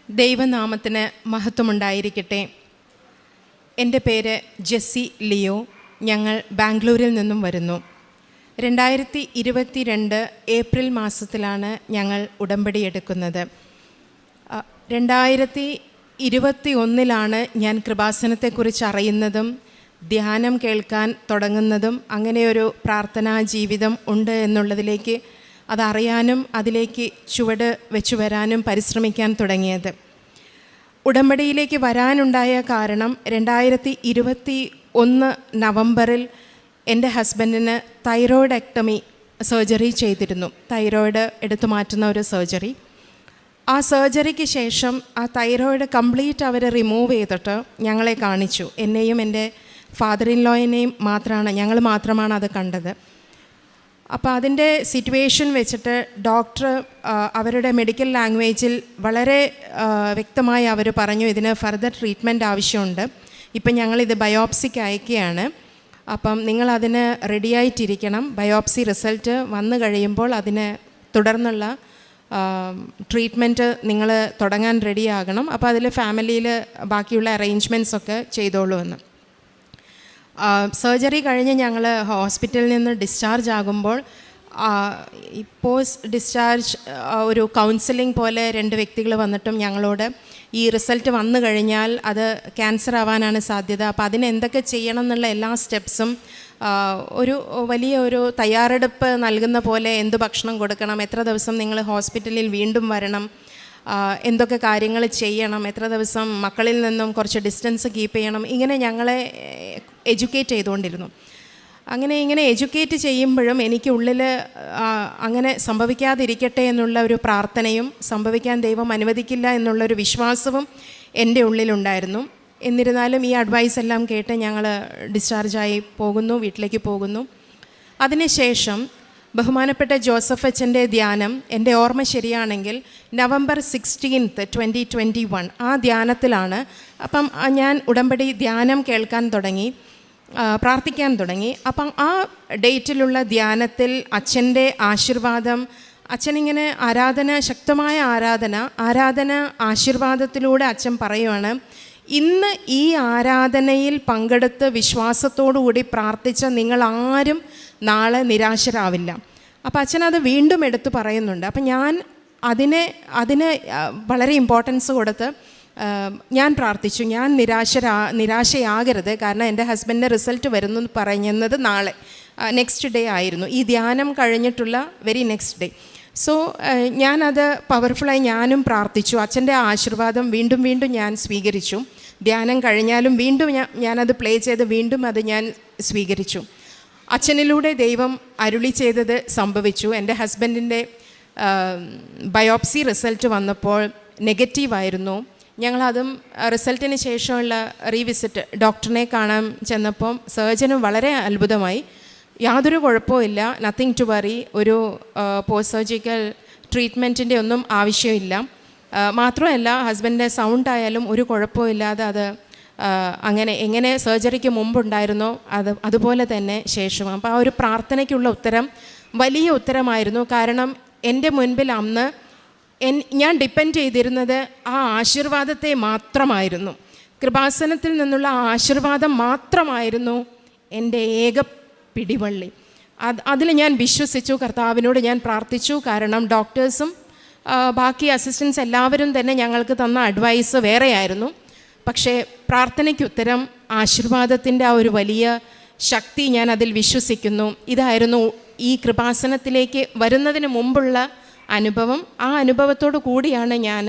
ദൈവനാമത്തിന് മഹത്വമുണ്ടായിരിക്കട്ടെ. എൻ്റെ പേര് ജെസ്സി ലിയോ. ഞങ്ങൾ ബാംഗ്ലൂരിൽ നിന്നും വരുന്നു. 2022 ഏപ്രിൽ മാസത്തിലാണ് ഞങ്ങൾ ഉടമ്പടി എടുക്കുന്നത്. 2021 ഞാൻ കൃപാസനത്തെക്കുറിച്ച് അറിയുന്നതും ധ്യാനം കേൾക്കാൻ തുടങ്ങുന്നതും അങ്ങനെയൊരു പ്രാർത്ഥനാ ജീവിതം ഉണ്ട് എന്നുള്ളതിലേക്ക് അതറിയാനും അതിലേക്ക് ചുവട് വെച്ചു വരാനും പരിശ്രമിക്കാൻ തുടങ്ങിയത്. ഉടമ്പടിയിലേക്ക് വരാനുണ്ടായ കാരണം 2021 നവംബറിൽ എൻ്റെ ഹസ്ബൻഡിന് തൈറോയിഡെക്ടമി സർജറി ചെയ്തിരുന്നു. തൈറോയിഡ് എടുത്തു മാറ്റുന്ന ഒരു സർജറി. ആ സർജറിക്ക് ശേഷം ആ തൈറോയിഡ് കംപ്ലീറ്റ് അവർ റിമൂവ് ചെയ്തിട്ട് ഞങ്ങളെ കാണിച്ചു. എന്നെയും എൻ്റെ ഫാദർ ഇൻ ലോയിനെയും ഞങ്ങൾ മാത്രമാണ് അത് കണ്ടത്. അപ്പോൾ അതിൻ്റെ സിറ്റുവേഷൻ വെച്ചിട്ട് ഡോക്ടർ അവരുടെ മെഡിക്കൽ ലാംഗ്വേജിൽ വളരെ വ്യക്തമായി അവർ പറഞ്ഞു, ഇതിന് ഫർദർ ട്രീറ്റ്മെൻറ്റ് ആവശ്യമുണ്ട്. ഇപ്പം ഞങ്ങളിത് ബയോപ്സിക്ക് അയക്കുകയാണ്. അപ്പം നിങ്ങളതിന് റെഡിയായിട്ടിരിക്കണം. ബയോപ്സി റിസൾട്ട് വന്നു കഴിയുമ്പോൾ അതിന് തുടർന്നുള്ള ട്രീറ്റ്മെൻറ്റ് നിങ്ങൾ തുടങ്ങാൻ റെഡിയാകണം. അപ്പോൾ അതിൽ ഫാമിലിയിൽ ബാക്കിയുള്ള അറേഞ്ച്മെൻറ്റ്സൊക്കെ ചെയ്തോളൂ എന്ന്. സർജറി കഴിഞ്ഞ് ഞങ്ങൾ ഹോസ്പിറ്റലിൽ നിന്ന് ഡിസ്ചാർജ് ആകുമ്പോൾ പോസ്റ്റ് ഡിസ്ചാർജ് ഒരു കൗൺസിലിംഗ് പോലെ 2 വ്യക്തികൾ വന്നിട്ടും ഞങ്ങളോട് ഈ റിസൾട്ട് വന്നു കഴിഞ്ഞാൽ അത് ക്യാൻസർ ആവാനാണ് സാധ്യത, അപ്പോൾ അതിന് എന്തൊക്കെ ചെയ്യണം എന്നുള്ള എല്ലാ സ്റ്റെപ്സും ഒരു വലിയ തയ്യാറെടുപ്പ് നൽകുന്ന പോലെ എന്ത് ഭക്ഷണം കൊടുക്കണം, എത്ര ദിവസം നിങ്ങൾ ഹോസ്പിറ്റലിൽ വീണ്ടും വരണം, എന്തൊക്കെ കാര്യങ്ങൾ ചെയ്യണം, എത്ര ദിവസം മക്കളിൽ നിന്നും കുറച്ച് ഡിസ്റ്റൻസ് കീപ്പ് ചെയ്യണം, ഇങ്ങനെ ഞങ്ങളെ എഡ്യൂക്കേറ്റ് ചെയ്തുകൊണ്ടിരുന്നു. ഇങ്ങനെ എഡ്യൂക്കേറ്റ് ചെയ്യുമ്പോഴും എനിക്ക് ഉള്ളിൽ അങ്ങനെ സംഭവിക്കാതിരിക്കട്ടെ എന്നുള്ള ഒരു പ്രാർത്ഥനയും സംഭവിക്കാൻ ദൈവം അനുവദിക്കില്ല എന്നുള്ളൊരു വിശ്വാസവും എൻ്റെ ഉള്ളിലുണ്ടായിരുന്നു. എന്നിരുന്നാലും ഈ അഡ്വൈസ് എല്ലാം കേട്ട് ഞങ്ങൾ ഡിസ്ചാർജായി വീട്ടിലേക്ക് പോകുന്നു. അതിനുശേഷം ബഹുമാനപ്പെട്ട ജോസഫ് അച്ഛൻ്റെ ധ്യാനം, എൻ്റെ ഓർമ്മ ശരിയാണെങ്കിൽ November 16, 2021 ആ ധ്യാനത്തിലാണ്. അപ്പം ഞാൻ ഉടമ്പടി ധ്യാനം കേൾക്കാൻ തുടങ്ങി, പ്രാർത്ഥിക്കാൻ തുടങ്ങി. അപ്പം ആ ഡേറ്റിലുള്ള ധ്യാനത്തിൽ അച്ഛൻ്റെ ആശീർവാദം, അച്ഛനിങ്ങനെ ശക്തമായ ആരാധന ആശീർവാദത്തിലൂടെ അച്ഛൻ പറയുവാണ്, ഇന്ന് ഈ ആരാധനയിൽ പങ്കെടുത്ത് വിശ്വാസത്തോടുകൂടി പ്രാർത്ഥിച്ച നിങ്ങളാരും നാളെ നിരാശരാവില്ല. അപ്പോൾ അച്ഛനത് വീണ്ടും എടുത്തു പറയുന്നുണ്ട്. അപ്പം ഞാൻ അതിന് വളരെ ഇമ്പോർട്ടൻസ് കൊടുത്ത് ഞാൻ പ്രാർത്ഥിച്ചു, ഞാൻ നിരാശയാകരുത്. കാരണം എൻ്റെ ഹസ്ബൻഡിൻ്റെ റിസൾട്ട് വരുന്നു പറയുന്നത് നാളെ നെക്സ്റ്റ് ഡേ ആയിരുന്നു, ഈ ധ്യാനം കഴിഞ്ഞിട്ടുള്ള വെരി നെക്സ്റ്റ് ഡേ. സോ ഞാനത് പവർഫുള്ളായി ഞാനും പ്രാർത്ഥിച്ചു. അച്ഛൻ്റെ ആശീർവാദം വീണ്ടും ഞാൻ സ്വീകരിച്ചു. ധ്യാനം കഴിഞ്ഞാലും വീണ്ടും ഞാനത് പ്ലേ ചെയ്ത് വീണ്ടും അത് ഞാൻ സ്വീകരിച്ചു. അച്ഛനിലൂടെ ദൈവം അരുളി ചെയ്തത് സംഭവിച്ചു. എൻ്റെ ഹസ്ബൻഡിൻ്റെ ബയോപ്സി റിസൾട്ട് വന്നപ്പോൾ നെഗറ്റീവായിരുന്നു. ഞങ്ങളതും റിസൾട്ടിന് ശേഷമുള്ള റീവിസിറ്റ് ഡോക്ടറിനെ കാണാൻ ചെന്നപ്പം സർജനും വളരെ അത്ഭുതമായി. യാതൊരു കുഴപ്പമില്ല, നത്തിങ് ടു വറി, ഒരു പോസ്റ്റ് സർജിക്കൽ ട്രീറ്റ്മെൻറ്റിൻ്റെ ഒന്നും ആവശ്യമില്ല. മാത്രമല്ല ഹസ്ബൻഡിൻ്റെ സൗണ്ടായാലും ഒരു കുഴപ്പമില്ലാതെ അത് എങ്ങനെ സർജറിക്ക് മുമ്പുണ്ടായിരുന്നോ അതുപോലെ തന്നെ ശേഷം. അപ്പോൾ ആ ഒരു പ്രാർത്ഥനയ്ക്കുള്ള ഉത്തരം വലിയ ഉത്തരമായിരുന്നു. കാരണം എൻ്റെ മുൻപിൽ അന്ന് ഞാൻ ഡിപ്പെൻഡ് ചെയ്തിരുന്നത് ആ ആശീർവാദത്തെ മാത്രമായിരുന്നു. കൃപാസനത്തിൽ നിന്നുള്ള ആശീർവാദം മാത്രമായിരുന്നു എൻ്റെ ഏക പിടിവള്ളി. അതിൽ ഞാൻ വിശ്വസിച്ചു, കർത്താവിനോട് ഞാൻ പ്രാർത്ഥിച്ചു. കാരണം ഡോക്ടേഴ്സും ബാക്കി അസിസ്റ്റൻസ് എല്ലാവരും തന്നെ ഞങ്ങൾക്ക് തന്ന അഡ്വൈസ് വേറെയായിരുന്നു. പക്ഷേ പ്രാർത്ഥനയ്ക്ക് ഉത്തരം ആശീർവാദത്തിൻ്റെ ആ ഒരു വലിയ ശക്തി ഞാൻ അതിൽ വിശ്വസിക്കുന്നു. ഇതായിരുന്നു ഈ കൃപാസനത്തിലേക്ക് വരുന്നതിന് മുമ്പുള്ള അനുഭവം. ആ അനുഭവത്തോടു കൂടിയാണ് ഞാൻ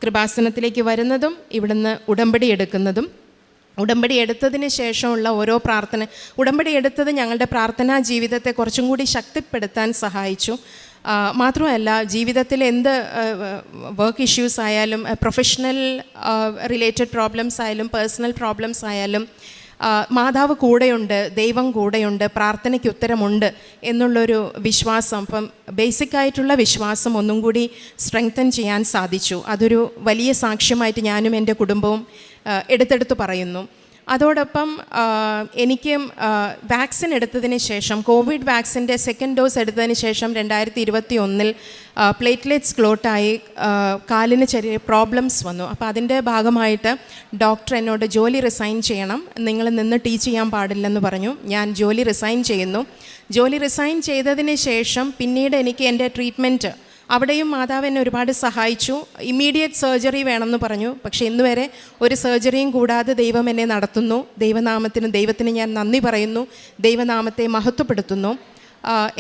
കൃപാസനത്തിലേക്ക് വരുന്നതും ഇവിടുന്ന് ഉടമ്പടി എടുക്കുന്നതും. ഉടമ്പടി എടുത്തതിന് ശേഷമുള്ള ഓരോ ഉടമ്പടി എടുത്തത് ഞങ്ങളുടെ പ്രാർത്ഥനാ ജീവിതത്തെ കുറച്ചും കൂടി ശക്തിപ്പെടുത്താൻ സഹായിച്ചു. മാത്രമല്ല ജീവിതത്തിൽ എന്ത് വർക്ക് ഇഷ്യൂസ് ആയാലും, പ്രൊഫഷണൽ റിലേറ്റഡ് പ്രോബ്ലംസ് ആയാലും, പേഴ്സണൽ പ്രോബ്ലംസ് ആയാലും മാതാവ് കൂടെയുണ്ട്, ദൈവം കൂടെയുണ്ട്, പ്രാർത്ഥനയ്ക്ക് ഉത്തരമുണ്ട് എന്നുള്ളൊരു വിശ്വാസം, ബേസിക്കായിട്ടുള്ള വിശ്വാസം ഒന്നും കൂടി സ്ട്രെങ്തൻ ചെയ്യാൻ സാധിച്ചു. അതൊരു വലിയ സാക്ഷ്യമായിട്ട് ഞാനും എൻ്റെ കുടുംബവും എടുത്തെടുത്ത് പറയുന്നു. അതോടൊപ്പം എനിക്ക് വാക്സിൻ എടുത്തതിന് ശേഷം, കോവിഡ് വാക്സിൻ്റെ സെക്കൻഡ് ഡോസ് എടുത്തതിന് ശേഷം 2021 പ്ലേറ്റ്ലെറ്റ്സ് ക്ലോട്ടായി കാലിന് ചെറിയ പ്രോബ്ലംസ് വന്നു. അപ്പോൾ അതിൻ്റെ ഭാഗമായിട്ട് ഡോക്ടർ എന്നോട് ജോലി റിസൈൻ ചെയ്യണം, നിങ്ങൾ നിന്ന് ടീച്ച് ചെയ്യാൻ പാടില്ലെന്ന് പറഞ്ഞു. ഞാൻ ജോലി റിസൈൻ ചെയ്യുന്നു. ജോലി റിസൈൻ ചെയ്തതിന് ശേഷം പിന്നീട് എനിക്ക് എൻ്റെ ട്രീറ്റ്മെൻറ്റ്, അവിടെയും മാതാവ് എന്നെ ഒരുപാട് സഹായിച്ചു. ഇമ്മീഡിയറ്റ് സർജറി വേണമെന്ന് പറഞ്ഞു. പക്ഷേ ഇന്ന് വരെ ഒരു സർജറിയും കൂടാതെ ദൈവം എന്നെ നടത്തുന്നു. ദൈവത്തിന് ഞാൻ നന്ദി പറയുന്നു, ദൈവനാമത്തെ മഹത്വപ്പെടുത്തുന്നു.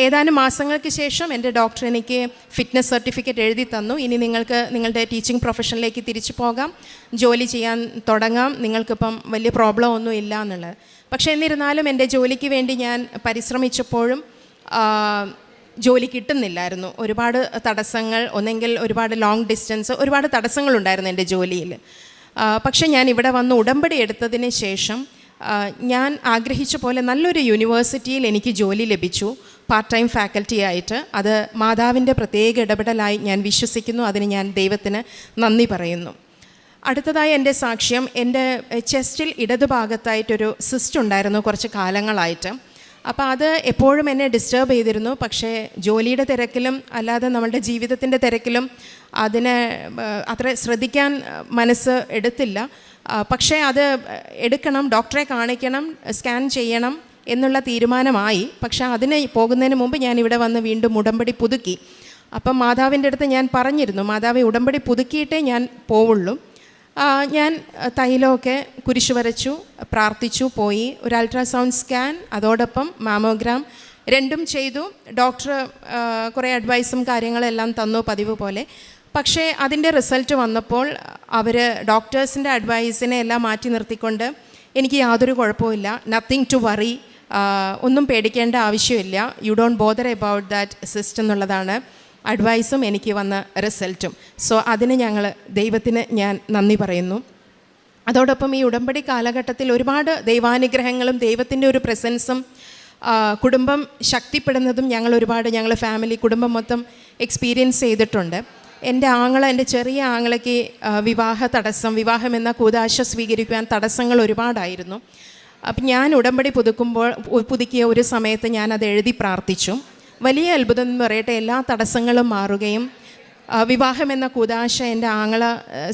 ഏതാനും മാസങ്ങൾക്ക് ശേഷം എൻ്റെ ഡോക്ടർ എനിക്ക് ഫിറ്റ്നസ് സർട്ടിഫിക്കറ്റ് എഴുതി തന്നു. ഇനി നിങ്ങൾക്ക് നിങ്ങളുടെ ടീച്ചിങ് പ്രൊഫഷനിലേക്ക് തിരിച്ചു പോകാം, ജോലി ചെയ്യാൻ തുടങ്ങാം, നിങ്ങൾക്കിപ്പം വലിയ പ്രോബ്ലം ഒന്നും ഇല്ല എന്നുള്ളത്. പക്ഷേ എന്നിരുന്നാലും എൻ്റെ ജോലിക്ക് വേണ്ടി ഞാൻ പരിശ്രമിച്ചപ്പോഴും ജോലി കിട്ടുന്നില്ലായിരുന്നു. ഒരുപാട് തടസ്സങ്ങൾ, ഒന്നെങ്കിൽ ഒരുപാട് ലോങ് ഡിസ്റ്റൻസ്, ഒരുപാട് തടസ്സങ്ങളുണ്ടായിരുന്നു എൻ്റെ ജോലിയിൽ. പക്ഷേ ഞാൻ ഇവിടെ വന്ന് ഉടമ്പടി എടുത്തതിന് ശേഷം ഞാൻ ആഗ്രഹിച്ച പോലെ നല്ലൊരു യൂണിവേഴ്സിറ്റിയിൽ എനിക്ക് ജോലി ലഭിച്ചു, പാർട്ട് ടൈം ഫാക്കൽറ്റി ആയിട്ട്. അത് മാതാവിൻ്റെ പ്രത്യേക ഇടപെടലായി ഞാൻ വിശ്വസിക്കുന്നു. അതിന് ഞാൻ ദൈവത്തിന് നന്ദി പറയുന്നു. അടുത്തതായി എൻ്റെ സാക്ഷ്യം, എൻ്റെ ചെസ്റ്റിൽ ഇടതുഭാഗത്തായിട്ടൊരു സിസ്റ്റ് ഉണ്ടായിരുന്നു കുറച്ച് കാലങ്ങളായിട്ട്. അപ്പോൾ അത് എപ്പോഴും എന്നെ ഡിസ്റ്റർബ് ചെയ്തിരുന്നു. പക്ഷേ ജോലിയുടെ തിരക്കിലും അല്ലാതെ നമ്മളുടെ ജീവിതത്തിൻ്റെ തിരക്കിലും അതിനെ അത്ര ശ്രദ്ധിക്കാൻ മനസ്സ് എടുത്തില്ല. പക്ഷേ അത് എടുക്കണം, ഡോക്ടറെ കാണിക്കണം, സ്കാൻ ചെയ്യണം എന്നുള്ള തീരുമാനമായി. പക്ഷേ അതിന് പോകുന്നതിന് മുമ്പ് ഞാൻ ഇവിടെ വന്ന് വീണ്ടും ഉടമ്പടി പുതുക്കി. അപ്പം മാതാവിൻ്റെ അടുത്ത് ഞാൻ പറഞ്ഞിരുന്നു, മാതാവെ ഉടമ്പടി പുതുക്കിയിട്ടേ ഞാൻ പോവുള്ളൂ. ഞാൻ തൈലമൊക്കെ കുരിശു വരച്ചു, പ്രാർത്ഥിച്ചു, പോയി. ഒരു അൾട്രാസൗണ്ട് സ്കാൻ, അതോടൊപ്പം മാമോഗ്രാം രണ്ടും ചെയ്തു. ഡോക്ടർ കുറേ അഡ്വൈസും കാര്യങ്ങളെല്ലാം തന്നു പതിവ് പോലെ. പക്ഷേ അതിൻ്റെ റിസൾട്ട് വന്നപ്പോൾ അവർ ഡോക്ടേഴ്സിൻ്റെ അഡ്വൈസിനെ എല്ലാം മാറ്റി നിർത്തിക്കൊണ്ട് എനിക്ക് യാതൊരു കുഴപ്പമില്ല, നത്തിങ് ടു വറി, ഒന്നും പേടിക്കേണ്ട ആവശ്യമില്ല, you don't bother about that system എന്നുള്ളതാണ് അഡ്വൈസും എനിക്ക് വന്ന റിസൾട്ടും. സോ അതിന് ദൈവത്തിന് ഞാൻ നന്ദി പറയുന്നു. അതോടൊപ്പം ഈ ഉടമ്പടി കാലഘട്ടത്തിൽ ഒരുപാട് ദൈവാനുഗ്രഹങ്ങളും ദൈവത്തിൻ്റെ ഒരു പ്രസൻസും കുടുംബം ശക്തിപ്പെടുന്നതും ഞങ്ങൾ ഫാമിലി കുടുംബം മൊത്തം എക്സ്പീരിയൻസ് ചെയ്തിട്ടുണ്ട്. എൻ്റെ ചെറിയ ആങ്ങളയ്ക്ക് വിവാഹം എന്ന കൂദാശ സ്വീകരിക്കുവാൻ തടസ്സങ്ങൾ ഒരുപാടായിരുന്നു. അപ്പം ഞാൻ ഉടമ്പടി പുതുക്കിയ ഒരു സമയത്ത് ഞാനത് എഴുതി പ്രാർത്ഥിച്ചു. വലിയ അത്ഭുതം എന്ന് പറയട്ടെ, എല്ലാ തടസ്സങ്ങളും മാറുകയും വിവാഹം എന്ന കൂദാശ എൻ്റെ ആങ്ങള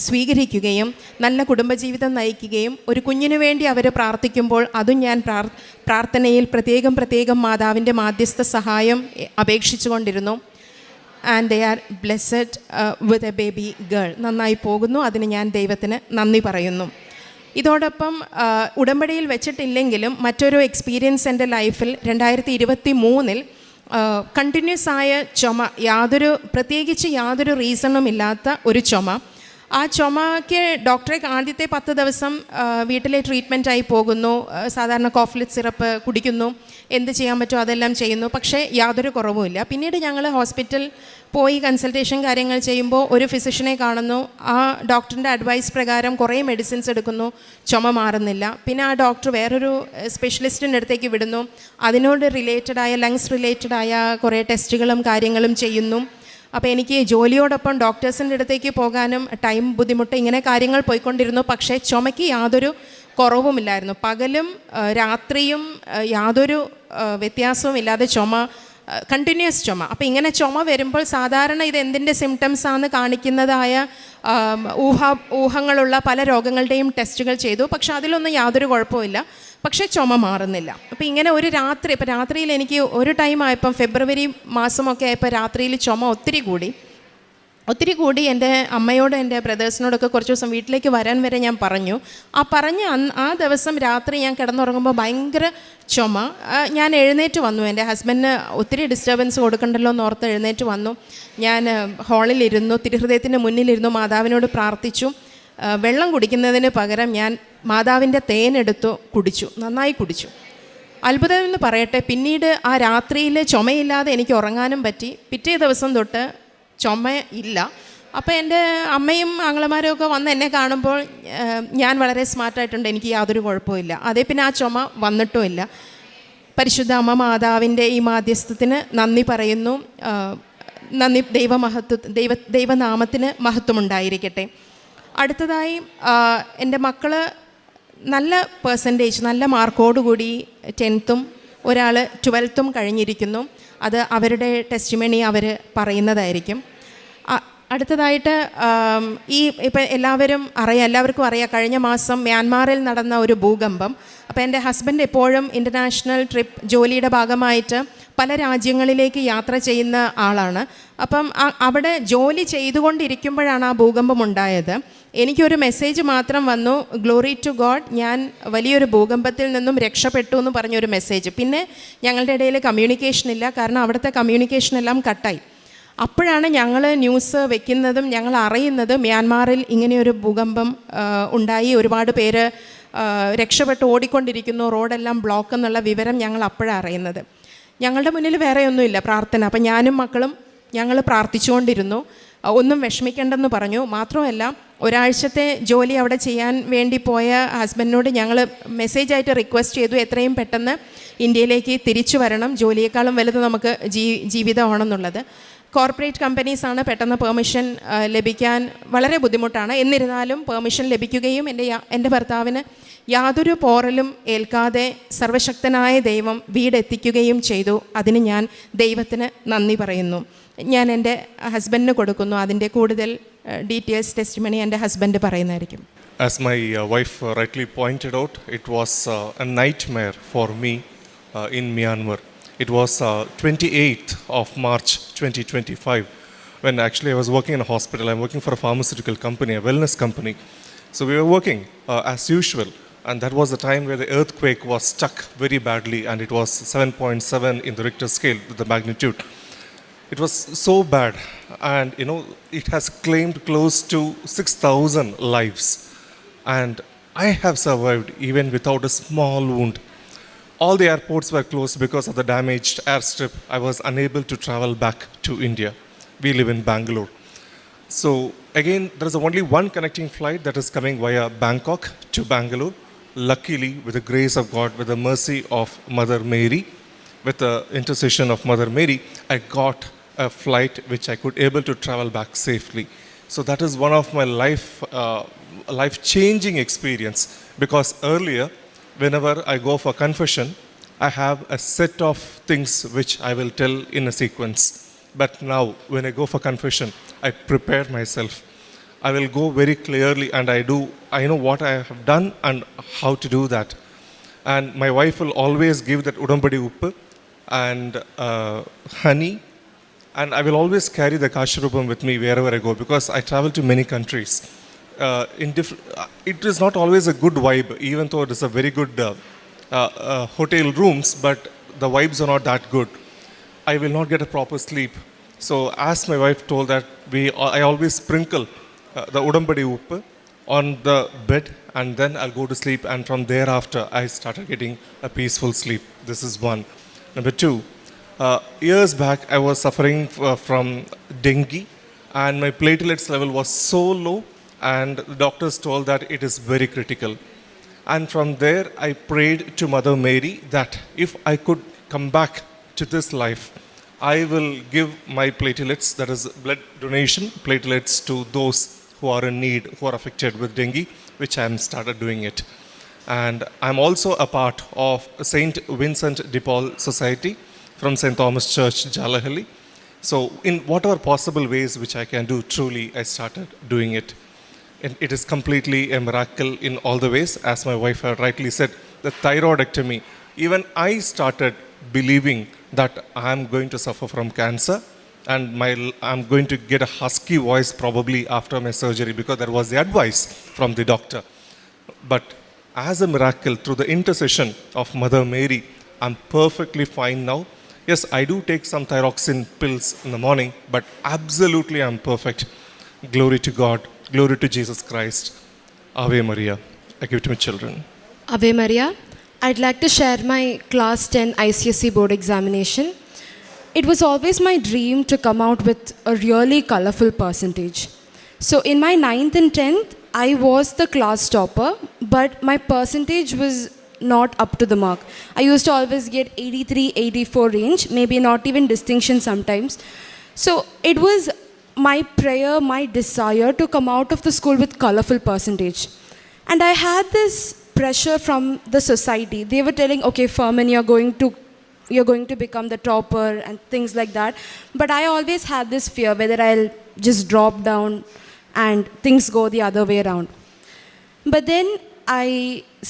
സ്വീകരിക്കുകയും നല്ല കുടുംബജീവിതം നയിക്കുകയും ഒരു കുഞ്ഞിനു വേണ്ടി അവർ പ്രാർത്ഥിക്കുമ്പോൾ അതും ഞാൻ പ്രാർത്ഥനയിൽ പ്രത്യേകം മാതാവിൻ്റെ മാധ്യസ്ഥ സഹായം അപേക്ഷിച്ചു കൊണ്ടിരുന്നു. And they are blessed with a baby girl. നന്നായി പോകുന്നു. അതിന് ഞാൻ ദൈവത്തിന് നന്ദി പറയുന്നു. ഇതോടൊപ്പം ഉടമ്പടിയിൽ വെച്ചിട്ടില്ലെങ്കിലും മറ്റൊരു എക്സ്പീരിയൻസ് എൻ്റെ ലൈഫിൽ 2023 കണ്ടിന്യൂസ് ആയ ചുമ, പ്രത്യേകിച്ച് യാതൊരു റീസണും ഇല്ലാത്ത ഒരു ചുമ. ആ ചുമയ്ക്ക് ഡോക്ടറെ ആദ്യത്തെ 10 ദിവസം വീട്ടിലെ ട്രീറ്റ്മെൻറ്റായി പോകുന്നു. സാധാരണ കോഫ്ലിറ്റ് സിറപ്പ് കുടിക്കുന്നു, എന്ത് ചെയ്യാൻ പറ്റുമോ അതെല്ലാം ചെയ്യുന്നു. പക്ഷേ യാതൊരു കുറവുമില്ല. പിന്നീട് ഞങ്ങൾ ഹോസ്പിറ്റൽ പോയി കൺസൾട്ടേഷൻ കാര്യങ്ങൾ ചെയ്യുമ്പോൾ ഒരു ഫിസിഷ്യനെ കാണുന്നു. ആ ഡോക്ടറിൻ്റെ അഡ്വൈസ് പ്രകാരം കുറേ മെഡിസിൻസ് എടുക്കുന്നു, ചുമ മാറുന്നില്ല. പിന്നെ ആ ഡോക്ടർ വേറൊരു സ്പെഷ്യലിസ്റ്റിൻ്റെ അടുത്തേക്ക് വിടുന്നു. അതിനോട് റിലേറ്റഡായ ലങ്സ് റിലേറ്റഡായ കുറേ ടെസ്റ്റുകളും കാര്യങ്ങളും ചെയ്യുന്നു. അപ്പോൾ എനിക്ക് ജോലിയോടൊപ്പം ഡോക്ടേഴ്സിൻ്റെ അടുത്തേക്ക് പോകാനും ടൈം ബുദ്ധിമുട്ട്, ഇങ്ങനെ കാര്യങ്ങൾ പോയിക്കൊണ്ടിരുന്നു. പക്ഷേ ചുമയ്ക്ക് യാതൊരു കുറവുമില്ലായിരുന്നു. പകലും രാത്രിയും യാതൊരു വ്യത്യാസവും ഇല്ലാതെ കണ്ടിന്യൂസ് ചുമ. അപ്പോൾ ഇങ്ങനെ ചുമ വരുമ്പോൾ സാധാരണ ഇത് എന്തിൻ്റെ സിംറ്റംസാണെന്ന് കാണിക്കുന്നതായ ഊഹങ്ങളുള്ള പല രോഗങ്ങളുടെയും ടെസ്റ്റുകൾ ചെയ്തു. പക്ഷെ അതിലൊന്നും യാതൊരു കുഴപ്പമില്ല. പക്ഷേ ചുമ മാറുന്നില്ല. അപ്പോൾ ഇങ്ങനെ ഒരു രാത്രിയിൽ എനിക്ക് ഒരു ടൈമായപ്പം ഫെബ്രുവരി മാസമൊക്കെ ആയപ്പോൾ രാത്രിയിൽ ചുമ ഒത്തിരി കൂടി എൻ്റെ അമ്മയോട് എൻ്റെ ബ്രദേഴ്സിനോടൊക്കെ കുറച്ച് ദിവസം വീട്ടിലേക്ക് വരാൻ വരെ ഞാൻ പറഞ്ഞു. ആ ദിവസം രാത്രി ഞാൻ കിടന്നുറങ്ങുമ്പോൾ ഭയങ്കര ചുമ. ഞാൻ എഴുന്നേറ്റ് വന്നു. എൻ്റെ ഹസ്ബൻഡിന് ഒത്തിരി ഡിസ്റ്റർബൻസ് കൊടുക്കണ്ടല്ലോ എന്നോർത്ത് എഴുന്നേറ്റ് വന്നു. ഞാൻ ഹാളിലിരുന്നു, തിരുഹൃദയത്തിൻ്റെ മുന്നിലിരുന്നു, മാതാവിനോട് പ്രാർത്ഥിച്ചു. വെള്ളം കുടിക്കുന്നതിന് പകരം ഞാൻ മാതാവിൻ്റെ തേനെടുത്തു കുടിച്ചു. നന്നായി കുടിച്ചു. അത്ഭുതം എന്ന് പറയട്ടെ, പിന്നീട് ആ രാത്രിയിൽ ചുമയില്ലാതെ എനിക്ക് ഉറങ്ങാനും പറ്റി. പിറ്റേ ദിവസം തൊട്ട് ചുമ ഇല്ല. അപ്പോൾ എൻ്റെ അമ്മയും ആങ്ങളമാരും ഒക്കെ വന്ന് എന്നെ കാണുമ്പോൾ ഞാൻ വളരെ സ്മാർട്ടായിട്ടുണ്ട്, എനിക്ക് യാതൊരു കുഴപ്പമില്ല. അതേ പിന്നെ ആ ചുമ വന്നിട്ടുമില്ല. പരിശുദ്ധ അമ്മ മാതാവിൻ്റെ ഈ മാധ്യസ്ഥത്തിന് നന്ദി പറയുന്നു. നന്ദി. ദൈവനാമത്തിന് മഹത്വമുണ്ടായിരിക്കട്ടെ. അടുത്തതായി എൻ്റെ മക്കൾ നല്ല പെർസെൻറ്റേജ്, നല്ല മാർക്കോടുകൂടി 10th ഒരാൾ 12th കഴിഞ്ഞിരിക്കുന്നു. അത് അവരുടെ ടെസ്റ്റിമണി അവർ പറയുന്നതായിരിക്കും. അടുത്തതായിട്ട് ഇപ്പം എല്ലാവർക്കും അറിയാം കഴിഞ്ഞ മാസം മ്യാൻമാറിൽ നടന്ന ഒരു ഭൂകമ്പം. അപ്പോൾ എൻ്റെ ഹസ്ബൻഡ് എപ്പോഴും ഇൻ്റർനാഷണൽ ട്രിപ്പ് ജോലിയുടെ ഭാഗമായിട്ട് പല രാജ്യങ്ങളിലേക്ക് യാത്ര ചെയ്യുന്ന ആളാണ്. അപ്പം അവിടെ ജോലി ചെയ്തുകൊണ്ടിരിക്കുമ്പോഴാണ് ആ ഭൂകമ്പം ഉണ്ടായത്. എനിക്കൊരു മെസ്സേജ് മാത്രം വന്നു, ഗ്ലോറി ടു ഗോഡ്, ഞാൻ വലിയൊരു ഭൂകമ്പത്തിൽ നിന്നും രക്ഷപ്പെട്ടു എന്ന് പറഞ്ഞൊരു മെസ്സേജ്. പിന്നെ ഞങ്ങളുടെ ഇടയിൽ കമ്മ്യൂണിക്കേഷൻ ഇല്ല, കാരണം അവിടുത്തെ കമ്മ്യൂണിക്കേഷൻ എല്ലാം കട്ടായി. അപ്പോഴാണ് ഞങ്ങൾ ന്യൂസ് വെക്കുന്നതും ഞങ്ങൾ അറിയുന്നത് മ്യാൻമാറിൽ ഇങ്ങനെയൊരു ഭൂകമ്പം ഉണ്ടായി, ഒരുപാട് പേര് രക്ഷപ്പെട്ട് ഓടിക്കൊണ്ടിരിക്കുന്നു, റോഡെല്ലാം ബ്ലോക്ക് എന്നുള്ള വിവരം ഞങ്ങൾ അപ്പോഴാണ് അറിയുന്നത്. ഞങ്ങളുടെ മുന്നിൽ വേറെ ഒന്നുമില്ല, പ്രാർത്ഥന. അപ്പം ഞാനും മക്കളും ഞങ്ങൾ പ്രാർത്ഥിച്ചുകൊണ്ടിരുന്നു. ഒന്നും വിഷമിക്കേണ്ടെന്ന് പറഞ്ഞു. മാത്രമല്ല ഒരാഴ്ചത്തെ ജോലി അവിടെ ചെയ്യാൻ വേണ്ടി പോയ ഹസ്ബൻഡിനോട് ഞങ്ങൾ മെസ്സേജായിട്ട് റിക്വസ്റ്റ് ചെയ്തു, എത്രയും പെട്ടെന്ന് ഇന്ത്യയിലേക്ക് തിരിച്ചു വരണം, ജോലിയേക്കാളും വലുത് നമുക്ക് ജീവിതമാണെന്നുള്ളത്. കോർപ്പറേറ്റ് കമ്പനീസാണ്, പെട്ടെന്ന് പെർമിഷൻ ലഭിക്കാൻ വളരെ ബുദ്ധിമുട്ടാണ്. എന്നിരുന്നാലും പെർമിഷൻ ലഭിക്കുകയും എൻ്റെ ഭർത്താവിന് യാതൊരു പോറലും ഏൽക്കാതെ സർവശക്തനായ ദൈവം വീടെത്തിക്കുകയും ചെയ്തു. അതിന് ഞാൻ ദൈവത്തിന് നന്ദി പറയുന്നു. ഞാൻ എൻ്റെ ഹസ്ബൻഡിന് കൊടുക്കുന്നു. അതിൻ്റെ കൂടുതൽ ഡീറ്റെയിൽസ് ടെസ്റ്റിമണി എൻ്റെ ഹസ്ബൻഡ് പറയുന്നതായിരിക്കും. As my wife rightly pointed out, it was a nightmare for me in Myanmar. It was 28th of March 2025 when actually I was working in a hospital. I'm working for a pharmaceutical company, a wellness company. So we were working as usual, and that was the time where the earthquake was struck very badly, and it was 7.7 in the Richter scale, the magnitude. It was so bad, and it has claimed close to 6,000 lives, and I have survived even without a small wound. All the airports were closed because of the damaged airstrip. I was unable to travel back to India. We live in Bangalore. So again, there is only one connecting flight that is coming via Bangkok to Bangalore. Luckily, with the grace of God, with the mercy of Mother Mary, with the intercession of Mother Mary, I got a flight which I could able to travel back safely. So that is one of my life-changing experience, because earlier, whenever I go for confession, I have a set of things which I will tell in a sequence. But now, when I go for confession, I prepare myself. I will go very clearly, and I know what I have done and how to do that. And my wife will always give that udambadi uppu and honey, and I will always carry the kashrubam with me wherever I go, because I travel to many countries. It is not always a good vibe, even though it is a very good hotel rooms, but the vibes are not that good. I will not get a proper sleep. So as my wife told that, I always sprinkle the udambadi uppu on the bed, and then I'll go to sleep, and from thereafter I started getting a peaceful sleep. This is one. Number two, years back I was suffering from dengue, and my platelets level was so low, and the doctors told that it is very critical. And from there I prayed to Mother Mary that if I could come back to this life, I will give my platelets, that is blood donation platelets, to those who are in need, who are affected with dengue, which I am started doing it. And I'm also a part of Saint Vincent de Paul Society from St. Thomas Church, Jalahalli. So in whatever possible ways which I can do, truly I started doing it. And it is completely a miracle in all the ways. As my wife had rightly said, the thyroidectomy, even I started believing that I am going to suffer from cancer, and I'm going to get a husky voice probably after my surgery, because that was the advice from the doctor. But as a miracle, through the intercession of Mother Mary, I'm perfectly fine now. Yes, I do take some thyroxine pills in the morning, but absolutely I'm perfect. Glory to God. Glory to Jesus Christ. Ave Maria. I give it to my children. Ave Maria. I'd like to share my class 10 ICSE board examination. It was always my dream to come out with a really colorful percentage. So in my 9th and 10th, I was the class topper, but my percentage was not up to the mark. I used to always get 83, 84 range, maybe not even distinction sometimes. So it was my prayer, my desire to come out of the school with colorful percentage. And I had this pressure from the society. They were telling, okay, Furman, you're going to become the topper and things like that. But I always had this fear whether I'll just drop down and things go the other way around. But then I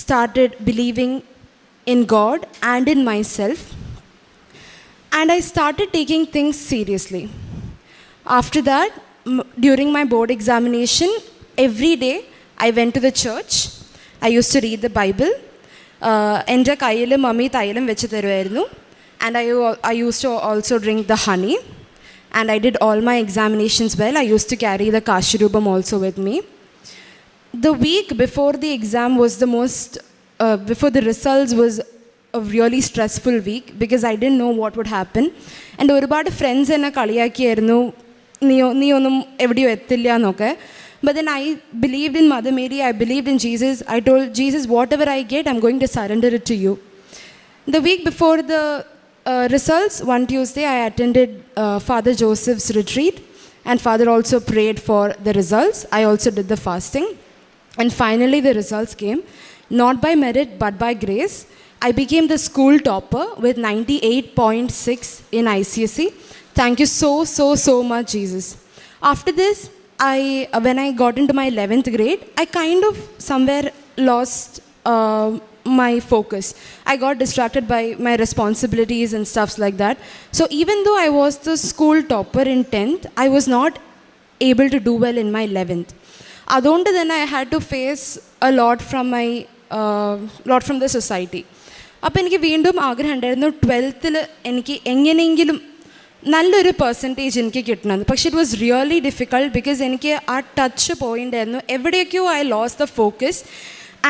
started believing in God and in myself, and I started taking things seriously. After that, during my board examination, every day I went to the church. I used to read the Bible. എൻ്റെ കയ്യിൽ mummy തൈലം വെച്ച് തരുമായിരുന്നു. And I used to also drink the honey. And I did all my examinations well. I used to carry the Kashirubam also with me. The week before the exam was before the results was a really stressful week because I didn't know what would happen. And ഒരുപാട് friends എന്നെ കളിയാക്കിയായിരുന്നു, നീ ഒന്നും എവിടെയോ എത്തില്ല എന്നൊക്കെ. But then I believed in Mother Mary, I believed in Jesus. I told Jesus, whatever I get, I'm going to surrender it to you. The week before the results, one Tuesday, I attended Father Joseph's retreat, and Father also prayed for the results. I also did the fasting. And finally, the results came, not by merit, but by grace. I became the school topper with 98.6 in ICSE. Thank you so much, Jesus. After this, when I got into my 11th grade, I kind of somewhere lost my focus. I got distracted by my responsibilities and stuffs like that. So even though I was the school topper in 10th, I was not able to do well in my 11th. അതുകൊണ്ട് തന്നെ I had to face a lot from the society. അപ്പോൾ എനിക്ക് വീണ്ടും ആഗ്രഹം ഉണ്ടായിരുന്നു 12th എനിക്ക് എങ്ങനെയെങ്കിലും നല്ലൊരു പെർസെൻറ്റേജ് എനിക്ക് കിട്ടണമെന്ന്. പക്ഷെ it was really difficult because എനിക്ക് ആ ടച്ച് പോയിൻ്റായിരുന്നു. എവിടെയൊക്കെയോ I lose the focus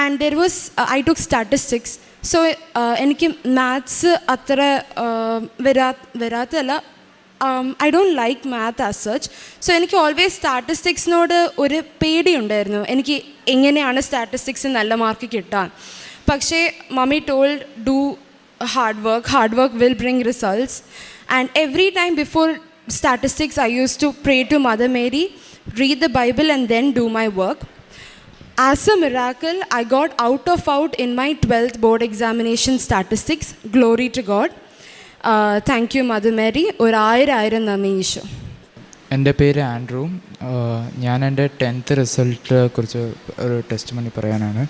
and there was I took statistics. So എനിക്ക് മാത്സ് അത്ര വരാത്തതല്ല. I don't like math as such. So എനിക്ക് ഓൾവേസ് സ്റ്റാറ്റിസ്റ്റിക്സിനോട് ഒരു പേടിയുണ്ടായിരുന്നു, എനിക്ക് എങ്ങനെയാണ് സ്റ്റാറ്റിസ്റ്റിക്സ് നല്ല മാർക്ക് കിട്ടാൻ. പക്ഷേ mummy told do hard work will bring results. And every time before statistics, I used to pray to Mother Mary, read the Bible, and then do my work. As a miracle, I got out in my 12th board examination statistics. Glory to God. Thank you, Mother Mary. ഒരായിരം നന്ദി ഈശോ. എൻ്റെ പേര് Andrew. ഞാൻ എൻ്റെ 10th റിസൾട്ടിനെ കുറിച്ച് ഒരു test മണി പറയാനാണ്.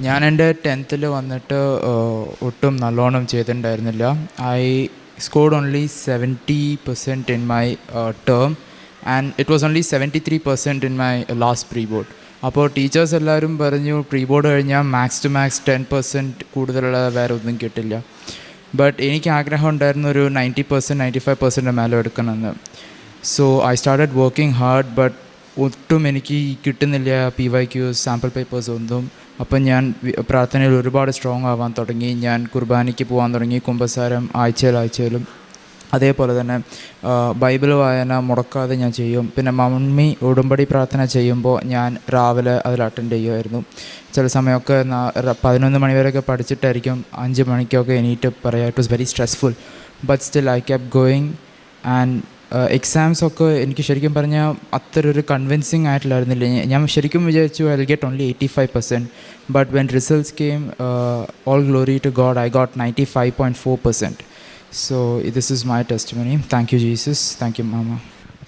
ഞാൻ എൻ്റെ 10th വന്നിട്ട് ഒട്ടും നല്ലോണം ചെയ്തിട്ടുണ്ടായിരുന്നില്ല. I scored only 70% in my term, and it was only 73% in my last pre-board. അപ്പോൾ ടീച്ചേഴ്സ് എല്ലാവരും പറഞ്ഞു പ്രീ-ബോർഡ് കഴിഞ്ഞാൽ മാക്സ് ടു മാക്സ് 10% കൂടുതലുള്ള വേറെ ഒന്നും കിട്ടില്ല. ബട്ട് എനിക്ക് ആഗ്രഹം ഉണ്ടായിരുന്നു ഒരു 90% 95% മേലെ എടുക്കണമെന്ന്. So I started working hard, but ഒട്ടും എനിക്ക് കിട്ടുന്നില്ല PYQs സാമ്പിൾ പേപ്പേഴ്സ് ഒന്നും. അപ്പം ഞാൻ പ്രാർത്ഥനയിൽ ഒരുപാട് സ്ട്രോങ് ആവാൻ തുടങ്ങി. ഞാൻ കുർബാനയ്ക്ക് പോകാൻ തുടങ്ങി, കുമ്പസാരം ആഴ്ചയിലും. അതേപോലെ തന്നെ ബൈബിൾ വായന മുടക്കാതെ ഞാൻ ചെയ്യും. പിന്നെ മമ്മി ഉടമ്പടി പ്രാർത്ഥന ചെയ്യുമ്പോൾ ഞാൻ രാവിലെ അതിൽ അറ്റൻഡ് ചെയ്യുമായിരുന്നു. ചില സമയമൊക്കെ 11 മണി വരെയൊക്കെ പഠിച്ചിട്ടായിരിക്കും 5 മണിക്കൊക്കെ എണീറ്റ് പറയാം. It was very stressful, but still I kept going. And എക്സാംസൊക്കെ എനിക്ക് ശരിക്കും പറഞ്ഞാൽ അത്ര ഒരു കൺവിൻസിങ് ആയിട്ടില്ലായിരുന്നില്ല. ഞാൻ ശരിക്കും വിചാരിച്ചു I will get only 85%. But when results came, all glory to God, I got 95.4%. So this is my testimony. Thank you, Jesus. Thank you, Mama.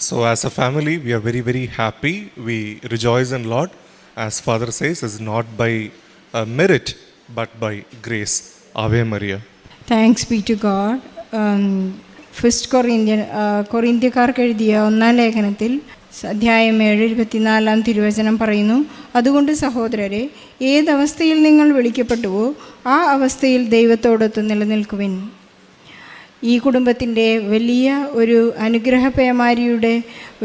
So as a family, we are very, very happy. We rejoice in Lord. As Father says, it's not by merit, but by grace. Ave Maria. Thanks be to God. First കൊറിന്ത്യക്കാർക്ക് എഴുതിയ 1-ാം ലേഖനത്തിൽ അധ്യായം 7:24 തിരുവചനം പറയുന്നു, അതുകൊണ്ട് സഹോദരരെ, ഏതവസ്ഥയിൽ നിങ്ങൾ വിളിക്കപ്പെട്ടുവോ ആ അവസ്ഥയിൽ ദൈവത്തോടൊത്ത് നിലനിൽക്കുവിൻ. ഈ കുടുംബത്തിൻ്റെ വലിയ ഒരു അനുഗ്രഹപേമാരിയുടെ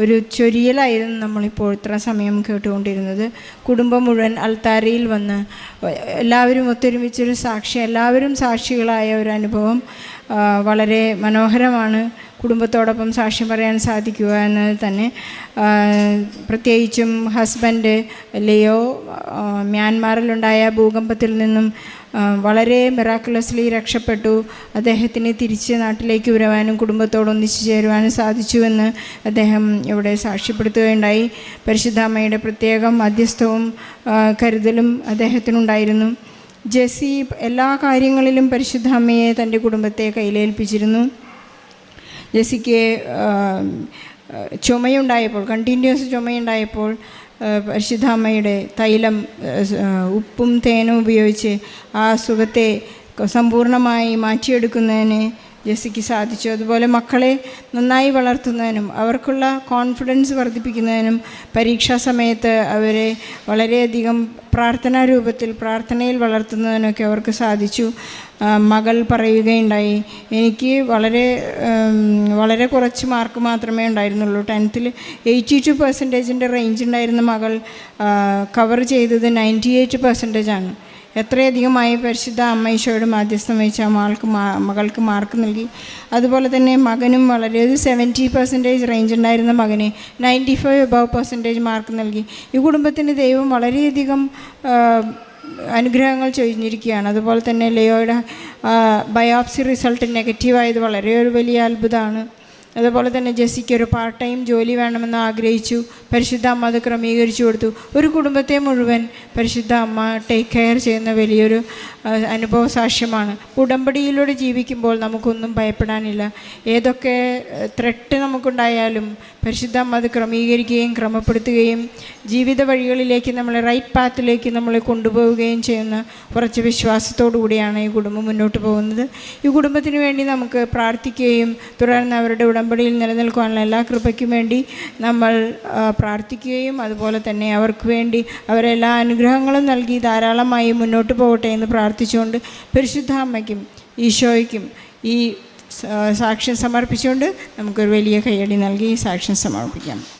ഒരു ചൊരിയലായിരുന്നു നമ്മളിപ്പോൾ ഇത്ര സമയം കേട്ടുകൊണ്ടിരുന്നത്. കുടുംബം മുഴുവൻ അൾത്താരയിൽ വന്ന് എല്ലാവരും ഒത്തൊരുമിച്ചൊരു എല്ലാവരും സാക്ഷികളായ ഒരു അനുഭവം വളരെ മനോഹരമാണ്. കുടുംബത്തോടൊപ്പം സാക്ഷ്യം പറയാൻ സാധിക്കുക എന്നത് തന്നെ. പ്രത്യേകിച്ചും ഹസ്ബൻഡ് ലിയോ മ്യാൻമാറിലുണ്ടായ ഭൂകമ്പത്തിൽ നിന്നും വളരെ മിറാക്കുലസ്ലി രക്ഷപ്പെട്ടു. അദ്ദേഹത്തിന് തിരിച്ച് നാട്ടിലേക്ക് വരുവാനും കുടുംബത്തോടൊന്നിച്ചു ചേരുവാനും സാധിച്ചുവെന്ന് അദ്ദേഹം ഇവിടെ സാക്ഷ്യപ്പെടുത്തുകയുണ്ടായി. പരിശുദ്ധ അമ്മയുടെ പ്രത്യേകം മധ്യസ്ഥവും കരുതലും അദ്ദേഹത്തിനുണ്ടായിരുന്നു. ജെസ്സി എല്ലാ കാര്യങ്ങളിലും പരിശുദ്ധ അമ്മയെ തൻ്റെ കുടുംബത്തെ കയ്യിലേൽപ്പിച്ചിരുന്നു. ജെസ്സിക്ക് ചുമയുണ്ടായപ്പോൾ, കണ്ടിന്യൂസ് ചുമയുണ്ടായപ്പോൾ പരിശുദ്ധ അമ്മയുടെ തൈലം, ഉപ്പും തേനും ഉപയോഗിച്ച് ആ സുഖത്തെ സമ്പൂർണ്ണമായി മാറ്റിയെടുക്കുന്നതിന് ജെസ്സിക്ക് സാധിച്ചു. അതുപോലെ മക്കളെ നന്നായി വളർത്തുന്നതിനും അവർക്കുള്ള കോൺഫിഡൻസ് വർദ്ധിപ്പിക്കുന്നതിനും പരീക്ഷാ സമയത്ത് അവരെ വളരെയധികം പ്രാർത്ഥനാ രൂപത്തിൽ പ്രാർത്ഥനയിൽ വളർത്തുന്നതിനൊക്കെ അവർക്ക് സാധിച്ചു. മകൾ പറയുകയുണ്ടായി, എനിക്ക് വളരെ കുറച്ച് മാർക്ക് മാത്രമേ ഉണ്ടായിരുന്നുള്ളൂ. 10th 82% റേഞ്ച് ഉണ്ടായിരുന്ന മകൾ കവർ ചെയ്തത് 98% എത്രയധികമായി പരിശുദ്ധ അമ്മ ഈശോയുടെ മാധ്യസ്ഥം വഹിച്ച മകൾക്ക് മാർക്ക് നൽകി. അതുപോലെ തന്നെ മകനും വളരെ 70% റേഞ്ച് ഉണ്ടായിരുന്ന മകന് 95% മാർക്ക് നൽകി. ഈ കുടുംബത്തിന് ദൈവം വളരെയധികം അനുഗ്രഹങ്ങൾ ചൊരിഞ്ഞിരിക്കുകയാണ്. അതുപോലെ തന്നെ ലിയോയുടെ ബയോപ്സി റിസൾട്ട് നെഗറ്റീവായത് വളരെ ഒരു വലിയ അത്ഭുതമാണ്. അതുപോലെ തന്നെ ജെസ്സിക്ക് ഒരു പാർട്ട് ടൈം ജോലി വേണമെന്ന് ആഗ്രഹിച്ചു. പരിശുദ്ധ അമ്മ അത് ക്രമീകരിച്ചു കൊടുത്തു. ഒരു കുടുംബത്തെ മുഴുവൻ പരിശുദ്ധ അമ്മ ടേക്ക് കെയർ ചെയ്യുന്ന വലിയൊരു അനുഭവ സാക്ഷ്യമാണ്. ഉടമ്പടിയിലൂടെ ജീവിക്കുമ്പോൾ നമുക്കൊന്നും ഭയപ്പെടാനില്ല. ഏതൊക്കെ ത്രെട്ട് നമുക്കുണ്ടായാലും പരിശുദ്ധ അമ്മ അത് ക്രമീകരിക്കുകയും ക്രമപ്പെടുത്തുകയും ജീവിത വഴികളിലേക്ക് നമ്മളെ റൈറ്റ് പാത്തിലേക്ക് നമ്മളെ കൊണ്ടുപോവുകയും ചെയ്യുന്ന കുറച്ച് വിശ്വാസത്തോടു കൂടിയാണ് ഈ കുടുംബം മുന്നോട്ട് പോകുന്നത്. ഈ കുടുംബത്തിന് വേണ്ടി നമുക്ക് പ്രാർത്ഥിക്കുകയും തുടർന്ന് അവരുടെ ഉടമ്പടിയിൽ നിലനിൽക്കാനുള്ള എല്ലാ കൃപയ്ക്കും വേണ്ടി നമ്മൾ പ്രാർത്ഥിക്കുകയും അതുപോലെ തന്നെ അവർക്ക് വേണ്ടി അവരെല്ലാ അനുഗ്രഹങ്ങളും നൽകി ധാരാളമായി മുന്നോട്ട് പോകട്ടെ എന്ന് പ്രാർത്ഥിച്ചുകൊണ്ട് പരിശുദ്ധ അമ്മയ്ക്കും ഈശോയ്ക്കും ഈ സാക്ഷ്യം സമർപ്പിച്ചുകൊണ്ട് നമുക്കൊരു വലിയ കയ്യടി നൽകി ഈ സാക്ഷ്യം സമർപ്പിക്കാം.